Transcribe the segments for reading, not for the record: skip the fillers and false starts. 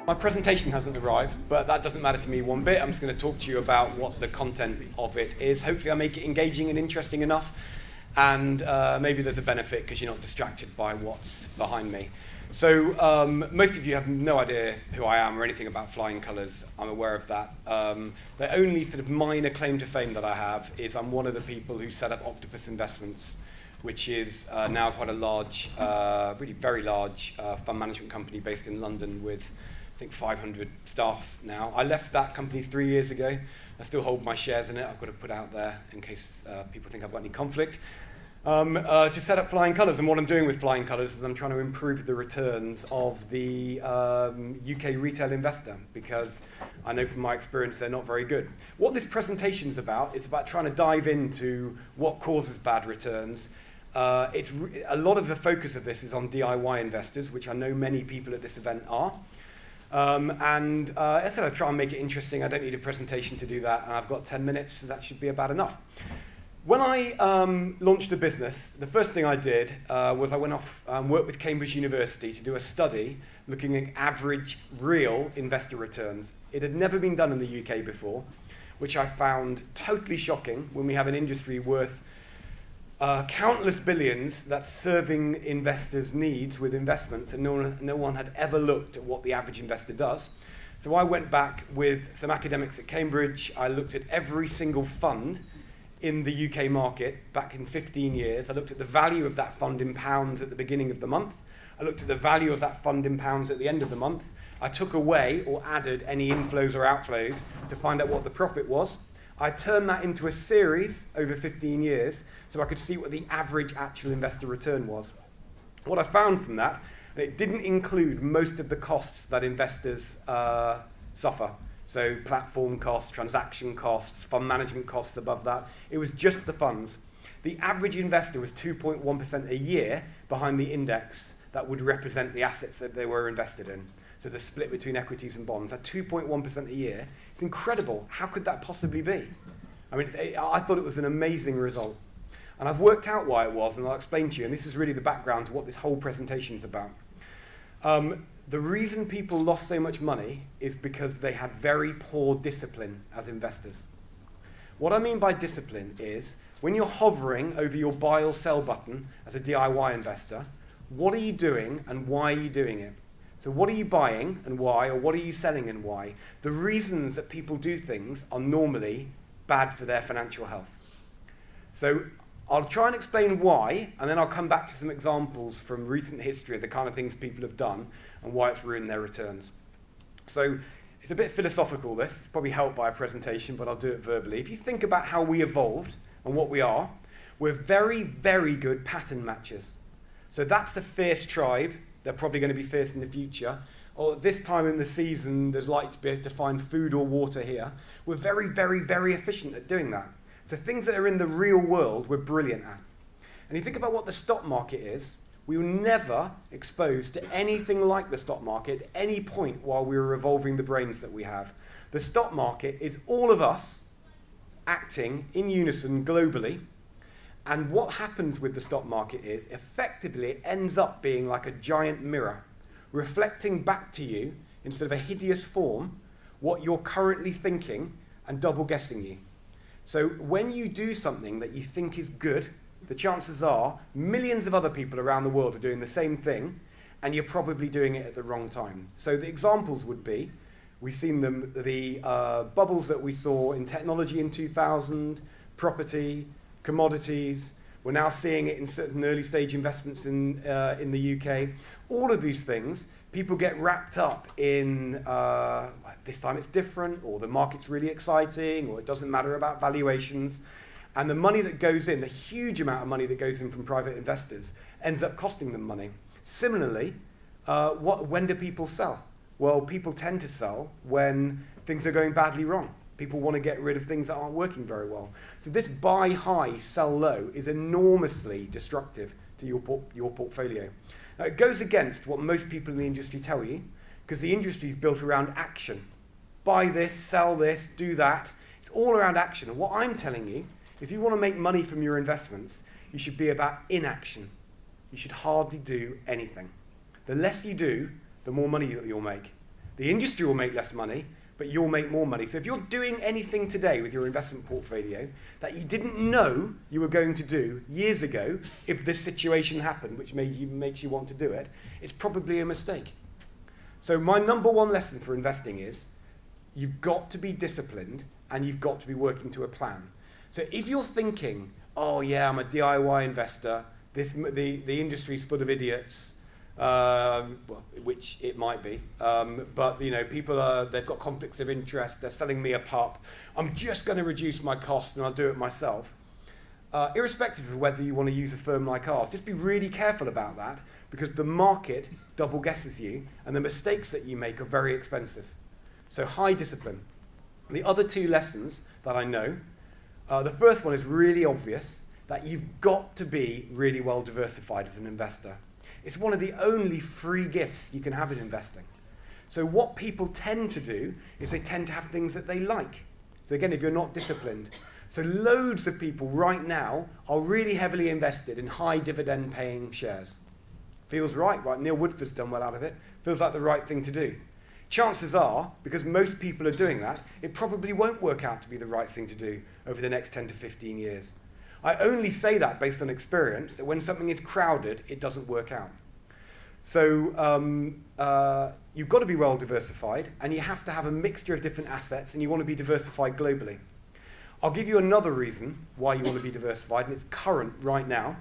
My presentation hasn't arrived, but that doesn't matter to me one bit. I'm just going to talk to you about what the content of it is. Hopefully I make it engaging and interesting enough, and maybe there's a benefit because you're not distracted by what's behind me. So most of you have no idea who I am or anything about flying colours. I'm aware of that. The only sort of minor claim to fame that I have is I'm one of the people who set up Octopus Investments, which is now quite a large, really very large fund management company based in London with, I think, 500 staff now. I left that company 3 years ago. I still hold my shares in it. I've got to put out there in case people think I've got any conflict. To set up Flying Colours, and what I'm doing with Flying Colours is I'm trying to improve the returns of the UK retail investor, because I know from my experience they're not very good. What this presentation is about, it's about trying to dive into what causes bad returns. A lot of the focus of this is on DIY investors, which I know many people at this event are. As I said, I try and make it interesting. I don't need a presentation to do that, and I've got 10 minutes, so that should be about enough. When I launched the business, the first thing I did was I went off and worked with Cambridge University to do a study looking at average real investor returns. It had never been done in the UK before, which I found totally shocking when we have an industry worth countless billions that's serving investors' needs with investments, and no one had ever looked at what the average investor does. So I went back with some academics at Cambridge. I looked at every single fund in the UK market back in 15 years. I looked at the value of that fund in pounds at the beginning of the month. I looked at the value of that fund in pounds at the end of the month. I took away or added any inflows or outflows to find out what the profit was. I turned that into a series over 15 years so I could see what the average actual investor return was. What I found from that, and it didn't include most of the costs that investors suffer. So platform costs, transaction costs, fund management costs above that. It was just the funds. The average investor was 2.1% a year behind the index that would represent the assets that they were invested in. So the split between equities and bonds at 2.1% a year. It's incredible. How could that possibly be? I mean, I thought it was an amazing result. And I've worked out why it was, and I'll explain to you. And this is really the background to what this whole presentation is about. The reason people lost so much money is because they had very poor discipline as investors. What I mean by discipline is when you're hovering over your buy or sell button as a DIY investor, what are you doing and why are you doing it? So what are you buying and why, or what are you selling and why? The reasons that people do things are normally bad for their financial health. So I'll try and explain why, and then I'll come back to some examples from recent history of the kind of things people have done and why it's ruined their returns. So it's a bit philosophical, this. It's probably helped by a presentation, but I'll do it verbally. If you think about how we evolved and what we are, we're very, very good pattern matchers. So that's a fierce tribe. They're probably going to be fierce in the future. Or at this time in the season, there's likely to be able to find food or water here. We're very, very, very efficient at doing that. So things that are in the real world, we're brilliant at. And you think about what the stock market is, we were never exposed to anything like the stock market at any point while we were evolving the brains that we have. The stock market is all of us acting in unison globally. And what happens with the stock market is, effectively, it ends up being like a giant mirror, reflecting back to you, instead of a hideous form, what you're currently thinking and double guessing you. So when you do something that you think is good, the chances are millions of other people around the world are doing the same thing, and you're probably doing it at the wrong time. So the examples would be, we've seen the bubbles that we saw in technology in 2000, property, commodities. We're now seeing it in certain early stage investments in the UK. All of these things, people get wrapped up in this time it's different, or the market's really exciting, or it doesn't matter about valuations. And the money that goes in, the huge amount of money that goes in from private investors, ends up costing them money. Similarly, when do people sell? Well, people tend to sell when things are going badly wrong. People want to get rid of things that aren't working very well. So this buy high, sell low is enormously destructive to your portfolio. Now, it goes against what most people in the industry tell you, because the industry is built around action. Buy this, sell this, do that. It's all around action. And what I'm telling you, if you want to make money from your investments, you should be about inaction. You should hardly do anything. The less you do, the more money that you'll make. The industry will make less money, but you'll make more money. So if you're doing anything today with your investment portfolio that you didn't know you were going to do years ago, if this situation happened, which makes you want to do it, it's probably a mistake. So my number one lesson for investing is you've got to be disciplined and you've got to be working to a plan. So if you're thinking, oh yeah, I'm a DIY investor, the industry's full of idiots, which it might be, but people they've got conflicts of interest, they're selling me a pup, I'm just going to reduce my costs and I'll do it myself. Irrespective of whether you want to use a firm like ours, just be really careful about that, because the market double guesses you and the mistakes that you make are very expensive. So high discipline. The other two lessons that I know, the first one is really obvious, that you've got to be really well diversified as an investor. It's one of the only free gifts you can have in investing. So what people tend to do is they tend to have things that they like. So again, if you're not disciplined. So loads of people right now are really heavily invested in high dividend paying shares. Feels right? Neil Woodford's done well out of it. Feels like the right thing to do. Chances are, because most people are doing that, it probably won't work out to be the right thing to do over the next 10 to 15 years. I only say that based on experience, that when something is crowded, it doesn't work out. So you've got to be well diversified, and you have to have a mixture of different assets, and you want to be diversified globally. I'll give you another reason why you want to be diversified, and it's current right now.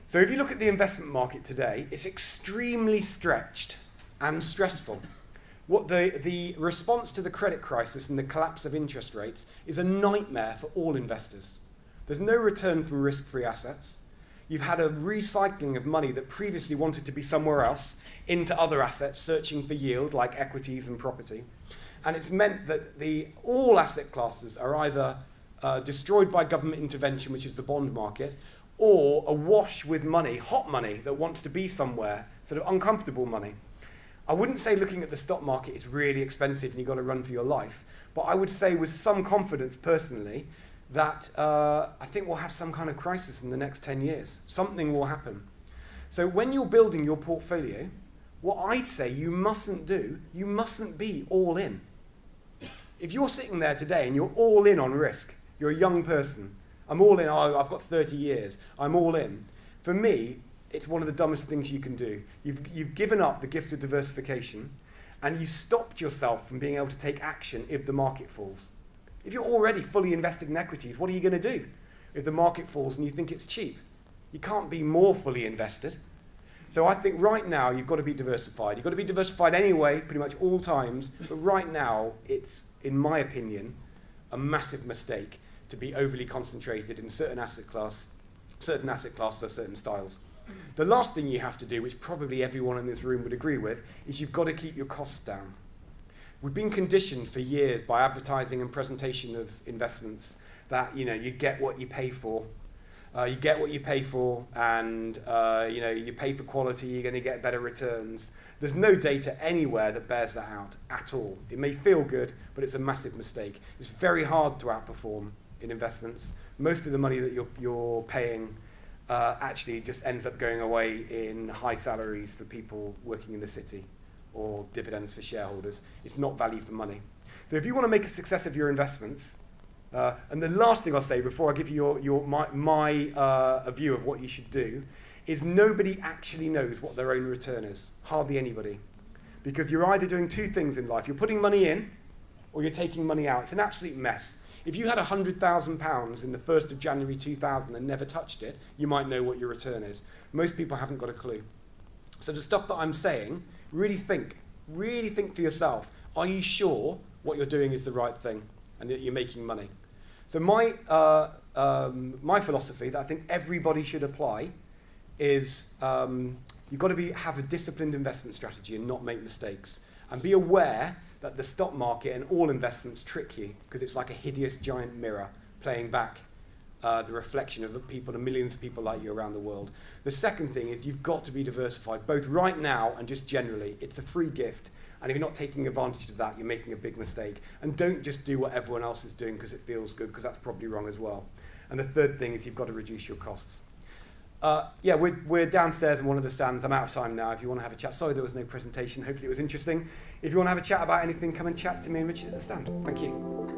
So if you look at the investment market today, it's extremely stretched and stressful. What the response to the credit crisis and the collapse of interest rates is a nightmare for all investors. There's no return from risk-free assets. You've had a recycling of money that previously wanted to be somewhere else into other assets, searching for yield, like equities and property. And it's meant that all asset classes are either destroyed by government intervention, which is the bond market, or awash with money, hot money, that wants to be somewhere, sort of uncomfortable money. I wouldn't say looking at the stock market is really expensive and you've got to run for your life, but I would say with some confidence personally that I think we'll have some kind of crisis in the next 10 years. Something will happen. So when you're building your portfolio, what I'd say you mustn't do, you mustn't be all in. If you're sitting there today and you're all in on risk, you're a young person, I'm all in, I've got 30 years, I'm all in. For me, it's one of the dumbest things you can do. You've given up the gift of diversification, and you stopped yourself from being able to take action if the market falls. If you're already fully invested in equities, what are you going to do if the market falls and you think it's cheap? You can't be more fully invested. So I think right now you've got to be diversified. You've got to be diversified anyway, pretty much all times, but right now it's, in my opinion, a massive mistake to be overly concentrated in certain asset class or certain styles. The last thing you have to do, which probably everyone in this room would agree with, is you've got to keep your costs down. We've been conditioned for years by advertising and presentation of investments that you get what you pay for. You get what you pay for, and you pay for quality, you're going to get better returns. There's no data anywhere that bears that out at all. It may feel good, but it's a massive mistake. It's very hard to outperform in investments. Most of the money that you're paying actually just ends up going away in high salaries for people working in the city, or dividends for shareholders. It's not value for money. So if you want to make a success of your investments, and the last thing I'll say before I give you my view of what you should do, is nobody actually knows what their own return is. Hardly anybody. Because you're either doing two things in life. You're putting money in, or you're taking money out. It's an absolute mess. If you had £100,000 in the 1st of January 2000 and never touched it, you might know what your return is. Most people haven't got a clue. So the stuff that I'm saying, really think for yourself. Are you sure what you're doing is the right thing and that you're making money? So my philosophy that I think everybody should apply is you've got to have a disciplined investment strategy and not make mistakes. And be aware that the stock market and all investments trick you, because it's like a hideous giant mirror playing back the reflection of the people, the millions of people like you around the world. The second thing is you've got to be diversified, both right now and just generally. It's a free gift, and if you're not taking advantage of that, you're making a big mistake. And don't just do what everyone else is doing because it feels good, because that's probably wrong as well. And the third thing is you've got to reduce your costs. Yeah, we're downstairs in one of the stands. I'm out of time now if you want to have a chat. Sorry there was no presentation. Hopefully it was interesting. If you want to have a chat about anything, come and chat to me and Richard at the stand. Thank you.